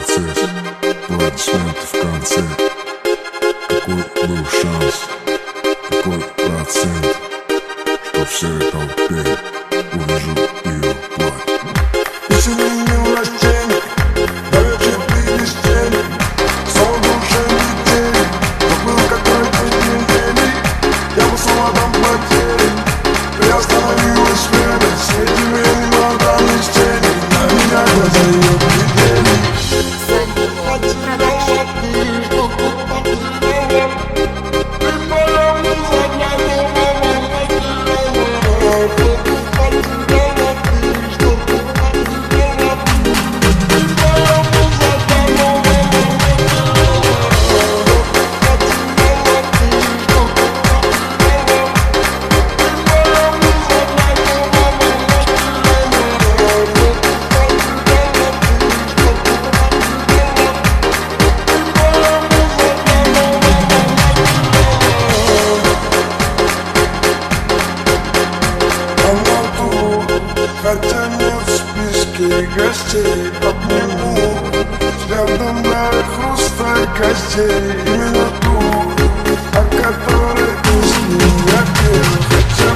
процесс, аплодисменты в конце. Какой был шанс, какой процент, что всей толпе увижу ее платье. Весенним растением давеча без тени, сон уже не день, но был какой-то день. Я был солодом потери, приостановилось время, светили немного из тени, на меня глаза ее глядели. Хотя нет в списке гостей, обниму взглядом на хрустай костей. Именно ту, о которой ты с ним я пел. Хотя